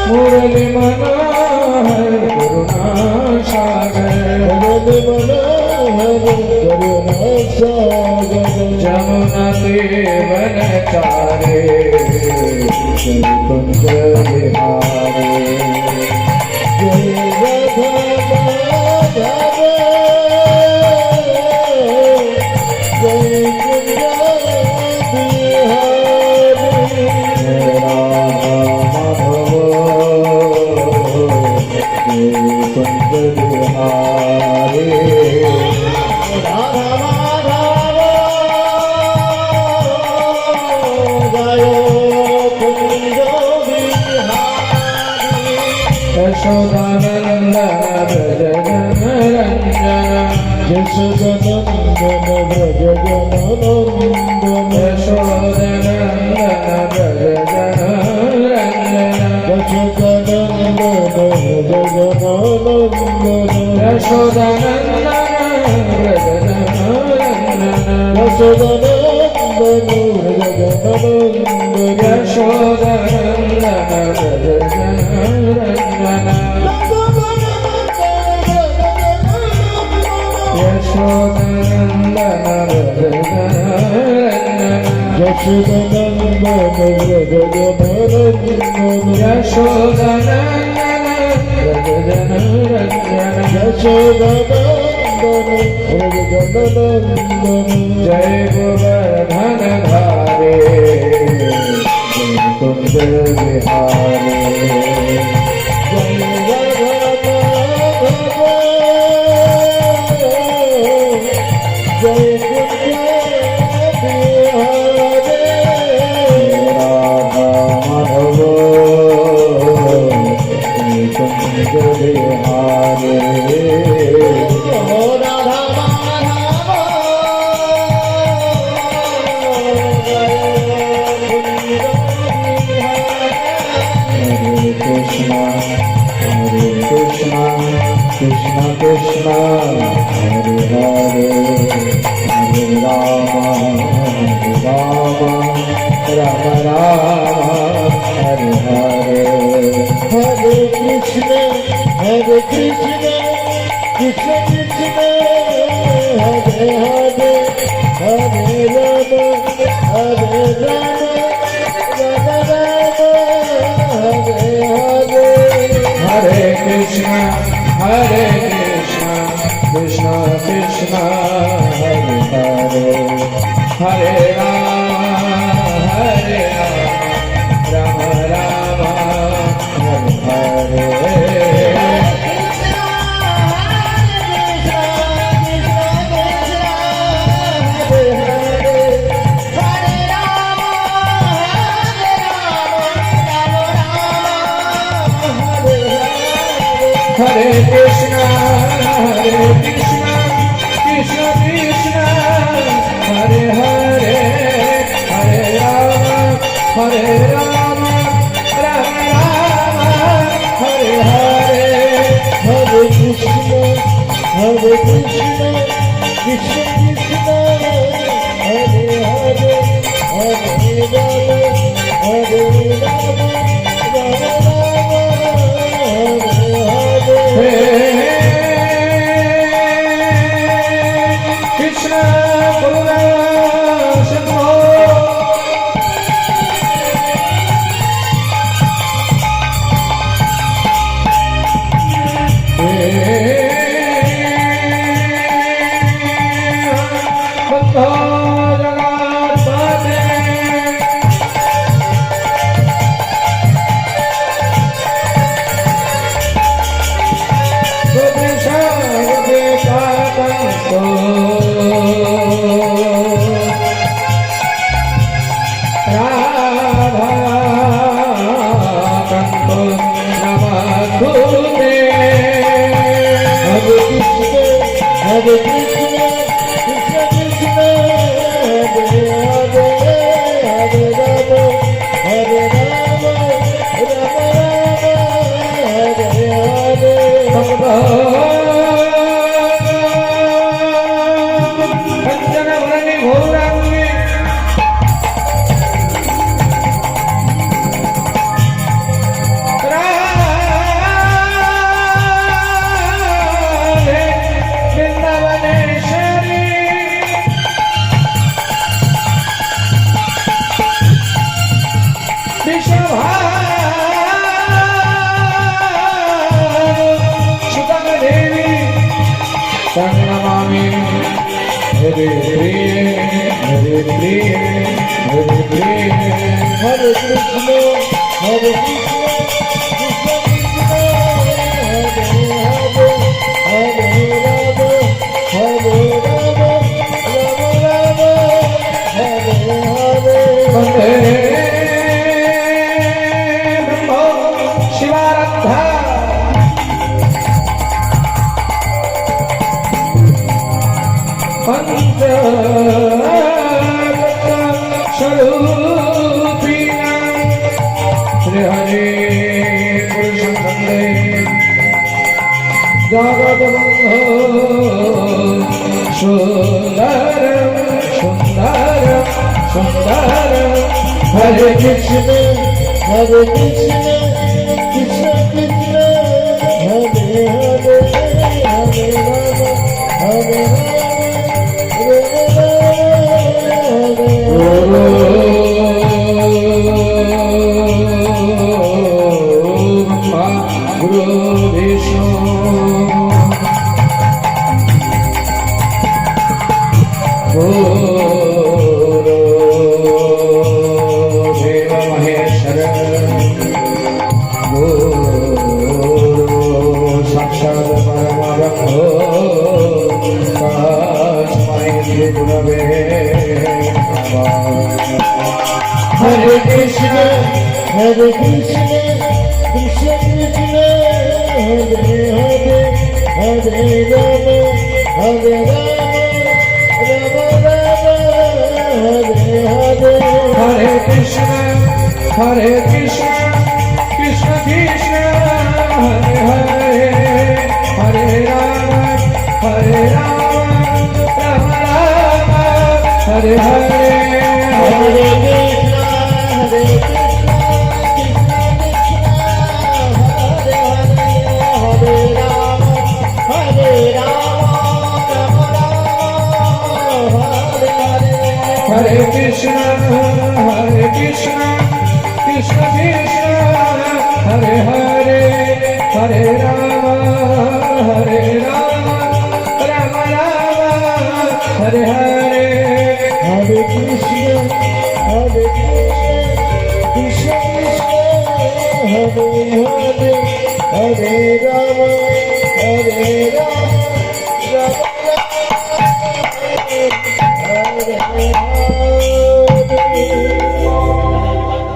मुरली मनोहर करुणा सागर जमुना देवन चारे कुंज बिहारे जय गोवर्धन धारे कुंज बिहारे Hare Hare Krishna, Krishna Krishna, Hare Hare, Hare Rama, Hare Rama, Rama Rama, Hare Hare, Hare Krishna, Krishna Krishna, Hare Hare, Hare Rama, Hare Rama, Rama Rama, Hare Hare. Krishna Karuna Sindhu. Bandha Jagat Pate. Gopesha Gopekatanto. Radha Kanto Namadhute. Hare Krishna, Hare Krishna, Krishna Krishna, Hare Hare, Hare Rama, Hare Rama, Rama Rama, Hare Hare. Kanchana Varani Gaurangi. Radhe Vrindavaneshwari. Sutana Devi Sannamami Hare Priye Hare Priye Hare Priye Hare Krishna Hare Krishna Krishna Krishna Hare Hare Hare Rama Hare Rama Rama Rama Hare Hare Brahma Shivaradha Sharupina Shri Hare Purusham Vande Jagat Bandho Sundaram Sundaram Sundaram Hare Krishna Hare Krishna Krishna Krishna Hare Hare Hare Rama Hare Rama Guru Vishnu Guru Deva Maheshwara Guru Sakshat Paramarabho Tasmai Gurave Hare Krishna Hare Krishna Krishna Krishna Hare Hare Hare Rama Hare Rama Rama Rama Hare Hare Hare Krishna Krishna Krishna Hare Hare Hare Rama Rama Rama Hare Hare Hare Krishna Hare Krishna, Krishna Krishna, Hare Hare, Hare Rama, Rama Rama, Hare Hare, Hare Krishna, Krishna Krishna, Hare Hare, Hare Rama, Rama Rama, Hare Hare.